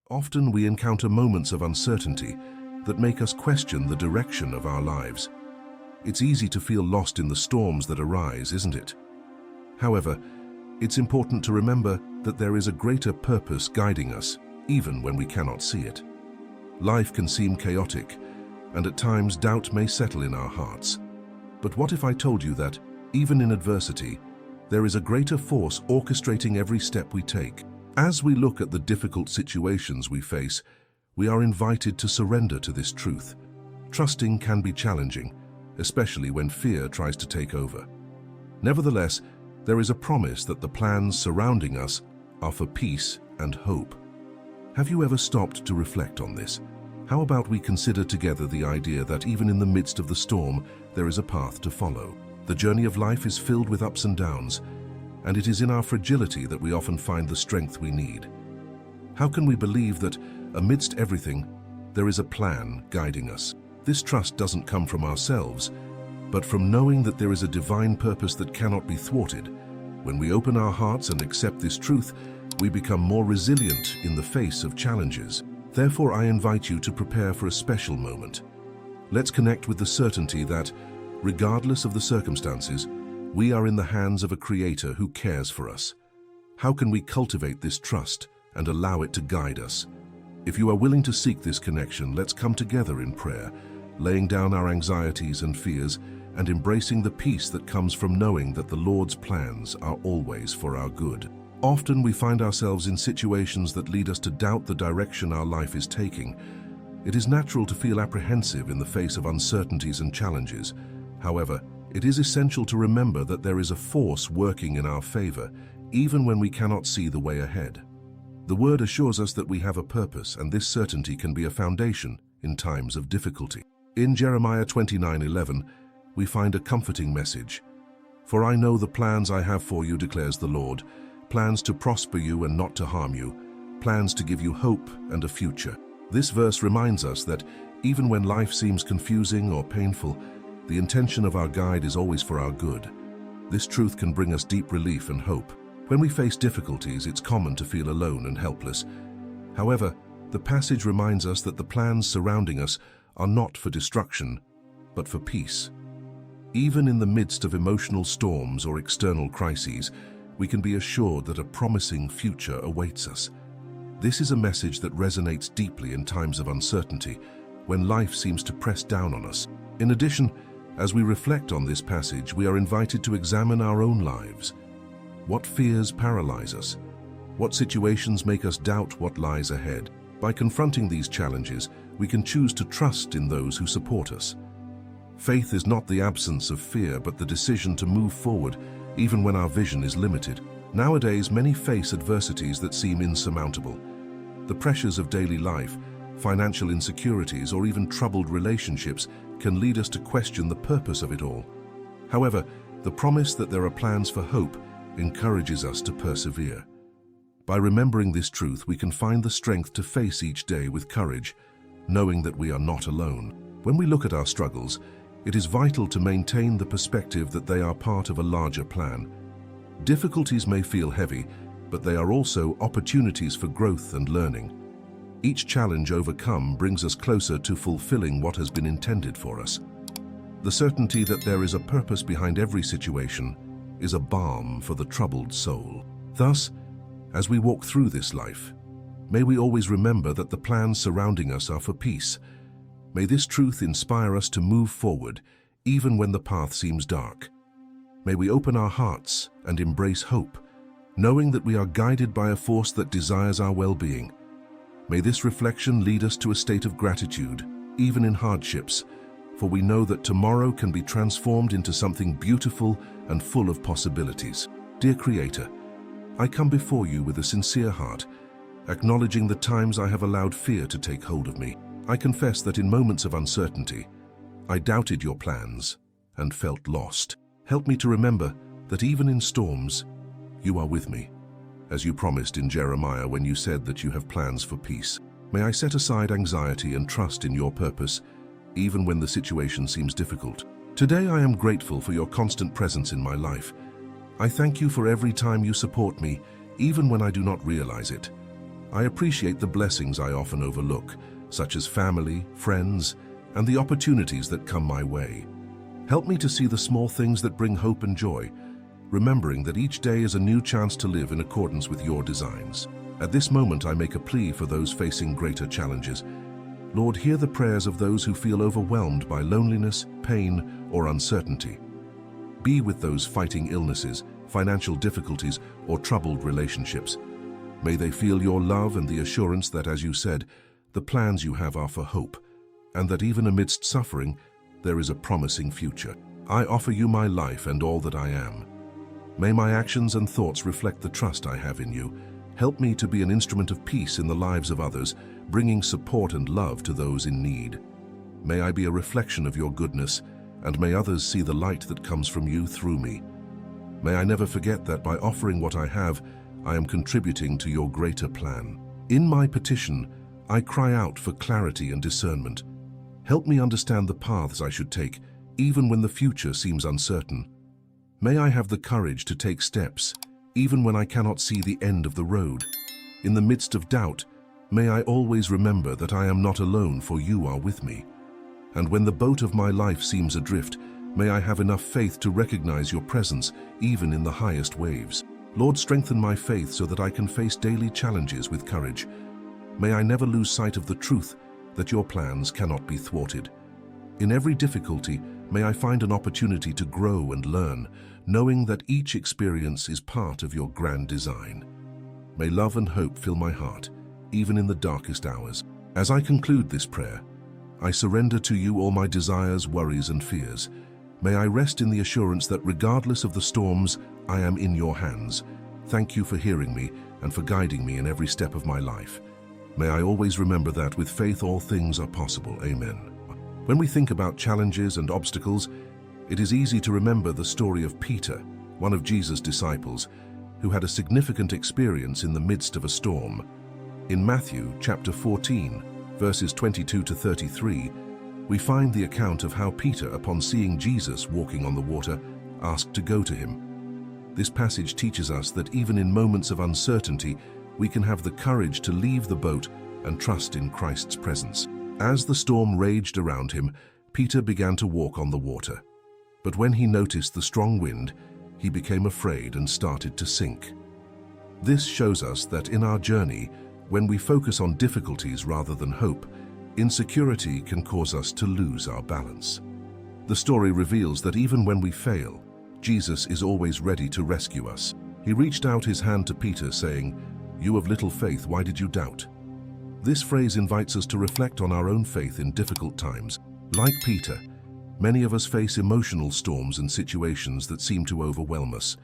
Often we encounter moments of uncertainty that make us question the direction of our lives. It's easy to feel lost in the storms that arise, isn't it? However, it's important to remember that there is a greater purpose guiding us, even when we cannot see it. Life can seem chaotic, and at times doubt may settle in our hearts. But what if I told you that, even in adversity, there is a greater force orchestrating every step we take? As we look at the difficult situations we face, we are invited to surrender to this truth. Trusting can be challenging, especially when fear tries to take over. Nevertheless, there is a promise that the plans surrounding us are for peace and hope. Have you ever stopped to reflect on this? How about we consider together the idea that even in the midst of the storm, there is a path to follow? The journey of life is filled with ups and downs, and it is in our fragility that we often find the strength we need. How can we believe that, amidst everything, there is a plan guiding us? This trust doesn't come from ourselves, but from knowing that there is a divine purpose that cannot be thwarted. When we open our hearts and accept this truth, we become more resilient in the face of challenges. Therefore, I invite you to prepare for a special moment. Let's connect with the certainty that, regardless of the circumstances, we are in the hands of a Creator who cares for us. How can we cultivate this trust and allow it to guide us? If you are willing to seek this connection, let's come together in prayer, laying down our anxieties and fears and embracing the peace that comes from knowing that the Lord's plans are always for our good. Often we find ourselves in situations that lead us to doubt the direction our life is taking. It is natural to feel apprehensive in the face of uncertainties and challenges. However, it is essential to remember that there is a force working in our favor, even when we cannot see the way ahead. The Word assures us that we have a purpose, and this certainty can be a foundation in times of difficulty. In Jeremiah 29:11, we find a comforting message. "For I know the plans I have for you, declares the Lord, plans to prosper you and not to harm you, plans to give you hope and a future." This verse reminds us that even when life seems confusing or painful, the intention of our guide is always for our good. This truth can bring us deep relief and hope. When we face difficulties, it's common to feel alone and helpless. However, the passage reminds us that the plans surrounding us are not for destruction, but for peace. Even in the midst of emotional storms or external crises, we can be assured that a promising future awaits us. This is a message that resonates deeply in times of uncertainty, when life seems to press down on us. In addition, as we reflect on this passage, we are invited to examine our own lives. What fears paralyze us? What situations make us doubt what lies ahead? By confronting these challenges, we can choose to trust in those who support us. Faith is not the absence of fear, but the decision to move forward, even when our vision is limited. Nowadays, many face adversities that seem insurmountable. The pressures of daily life, financial insecurities, or even troubled relationships can lead us to question the purpose of it all. However, the promise that there are plans for hope encourages us to persevere. By remembering this truth, we can find the strength to face each day with courage, knowing that we are not alone. When we look at our struggles, it is vital to maintain the perspective that they are part of a larger plan. Difficulties may feel heavy, but they are also opportunities for growth and learning. Each challenge overcome brings us closer to fulfilling what has been intended for us. The certainty that there is a purpose behind every situation is a balm for the troubled soul. Thus, as we walk through this life, may we always remember that the plans surrounding us are for peace. May this truth inspire us to move forward, even when the path seems dark. May we open our hearts and embrace hope, knowing that we are guided by a force that desires our well-being. May this reflection lead us to a state of gratitude, even in hardships, for we know that tomorrow can be transformed into something beautiful and full of possibilities. Dear Creator, I come before you with a sincere heart, acknowledging the times I have allowed fear to take hold of me. I confess that in moments of uncertainty, I doubted your plans and felt lost. Help me to remember that even in storms, you are with me, as you promised in Jeremiah when you said that you have plans for peace. May I set aside anxiety and trust in your purpose, even when the situation seems difficult. Today I am grateful for your constant presence in my life. I thank you for every time you support me, even when I do not realize it. I appreciate the blessings I often overlook, such as family, friends, and the opportunities that come my way. Help me to see the small things that bring hope and joy, remembering that each day is a new chance to live in accordance with your designs. At this moment, I make a plea for those facing greater challenges. Lord, hear the prayers of those who feel overwhelmed by loneliness, pain, or uncertainty. Be with those fighting illnesses, financial difficulties, or troubled relationships. May they feel your love and the assurance that, as you said, the plans you have are for hope, and that even amidst suffering, there is a promising future. I offer you my life and all that I am. May my actions and thoughts reflect the trust I have in you. Help me to be an instrument of peace in the lives of others, bringing support and love to those in need. May I be a reflection of your goodness, and may others see the light that comes from you through me. May I never forget that by offering what I have, I am contributing to your greater plan. In my petition, I cry out for clarity and discernment. Help me understand the paths I should take, even when the future seems uncertain. May I have the courage to take steps, even when I cannot see the end of the road. In the midst of doubt, may I always remember that I am not alone, for you are with me. And when the boat of my life seems adrift, may I have enough faith to recognize your presence, even in the highest waves. Lord, strengthen my faith so that I can face daily challenges with courage. May I never lose sight of the truth that your plans cannot be thwarted. In every difficulty, may I find an opportunity to grow and learn, knowing that each experience is part of your grand design. May love and hope fill my heart, even in the darkest hours. As I conclude this prayer, I surrender to you all my desires, worries, and fears. May I rest in the assurance that regardless of the storms, I am in your hands. Thank you for hearing me and for guiding me in every step of my life. May I always remember that with faith all things are possible. Amen. When we think about challenges and obstacles, it is easy to remember the story of Peter, one of Jesus' disciples, who had a significant experience in the midst of a storm. In Matthew chapter 14, verses 22 to 33, we find the account of how Peter, upon seeing Jesus walking on the water, asked to go to him. This passage teaches us that even in moments of uncertainty, we can have the courage to leave the boat and trust in Christ's presence. As the storm raged around him, Peter began to walk on the water. But when he noticed the strong wind, he became afraid and started to sink. This shows us that in our journey, when we focus on difficulties rather than hope, insecurity can cause us to lose our balance. The story reveals that even when we fail, Jesus is always ready to rescue us. He reached out his hand to Peter, saying, "You of little faith, why did you doubt?" This phrase invites us to reflect on our own faith in difficult times. Like Peter, many of us face emotional storms and situations that seem to overwhelm us.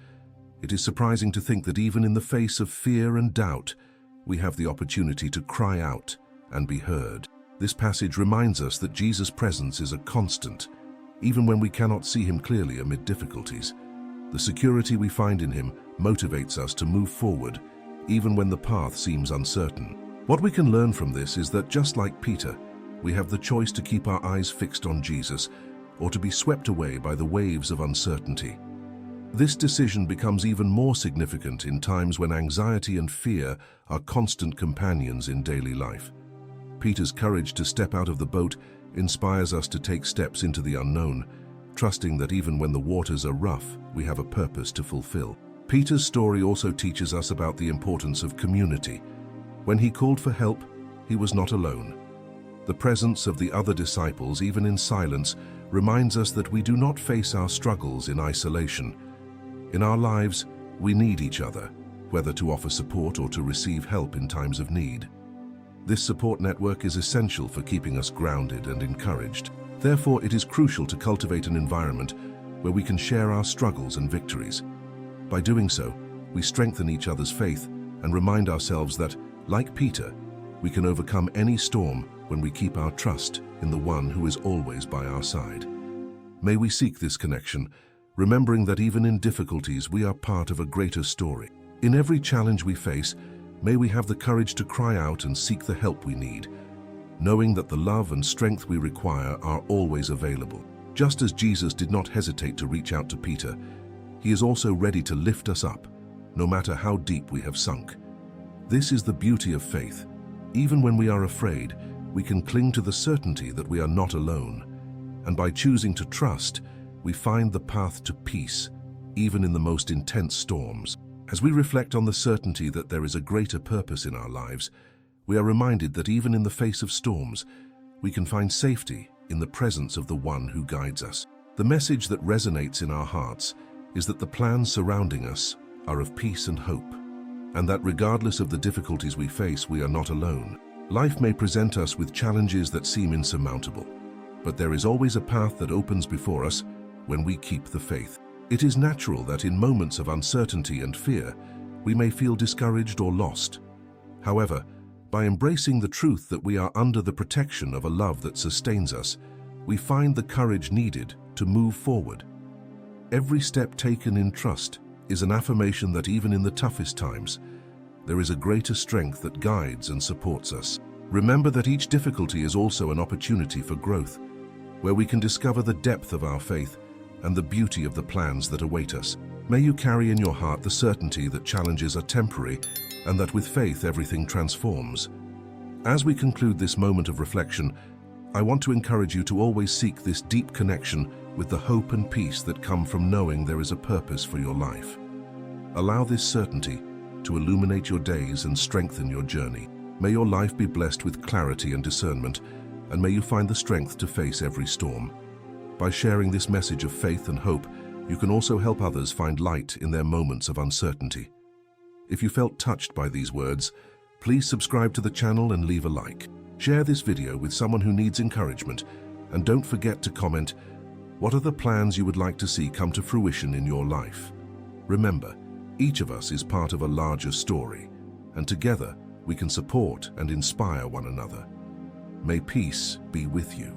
It is surprising to think that even in the face of fear and doubt, we have the opportunity to cry out and be heard. This passage reminds us that Jesus' presence is a constant, even when we cannot see him clearly amid difficulties. The security we find in him motivates us to move forward, even when the path seems uncertain. What we can learn from this is that just like Peter, we have the choice to keep our eyes fixed on Jesus or to be swept away by the waves of uncertainty. This decision becomes even more significant in times when anxiety and fear are constant companions in daily life. Peter's courage to step out of the boat inspires us to take steps into the unknown, trusting that even when the waters are rough, we have a purpose to fulfill. Peter's story also teaches us about the importance of community. When he called for help, he was not alone. The presence of the other disciples, even in silence, reminds us that we do not face our struggles in isolation. In our lives, we need each other, whether to offer support or to receive help in times of need. This support network is essential for keeping us grounded and encouraged. Therefore, it is crucial to cultivate an environment where we can share our struggles and victories. By doing so, we strengthen each other's faith and remind ourselves that, like Peter, we can overcome any storm when we keep our trust in the one who is always by our side. May we seek this connection, remembering that even in difficulties, we are part of a greater story. In every challenge we face, may we have the courage to cry out and seek the help we need, knowing that the love and strength we require are always available. Just as Jesus did not hesitate to reach out to Peter, he is also ready to lift us up, no matter how deep we have sunk. This is the beauty of faith. Even when we are afraid, we can cling to the certainty that we are not alone. And by choosing to trust, we find the path to peace, even in the most intense storms. As we reflect on the certainty that there is a greater purpose in our lives, we are reminded that even in the face of storms, we can find safety in the presence of the one who guides us. The message that resonates in our hearts is that the plans surrounding us are of peace and hope, and that regardless of the difficulties we face, we are not alone. Life may present us with challenges that seem insurmountable, but there is always a path that opens before us when we keep the faith. It is natural that in moments of uncertainty and fear, we may feel discouraged or lost. However, by embracing the truth that we are under the protection of a love that sustains us, we find the courage needed to move forward. Every step taken in trust is an affirmation that even in the toughest times, there is a greater strength that guides and supports us. Remember that each difficulty is also an opportunity for growth, where we can discover the depth of our faith and the beauty of the plans that await us. May you carry in your heart the certainty that challenges are temporary and that with faith everything transforms. As we conclude this moment of reflection, I want to encourage you to always seek this deep connection with the hope and peace that come from knowing there is a purpose for your life. Allow this certainty to illuminate your days and strengthen your journey. May your life be blessed with clarity and discernment, and may you find the strength to face every storm. By sharing this message of faith and hope, you can also help others find light in their moments of uncertainty. If you felt touched by these words, please subscribe to the channel and leave a like. Share this video with someone who needs encouragement, and don't forget to comment, what are the plans you would like to see come to fruition in your life? Remember, each of us is part of a larger story, and together we can support and inspire one another. May peace be with you.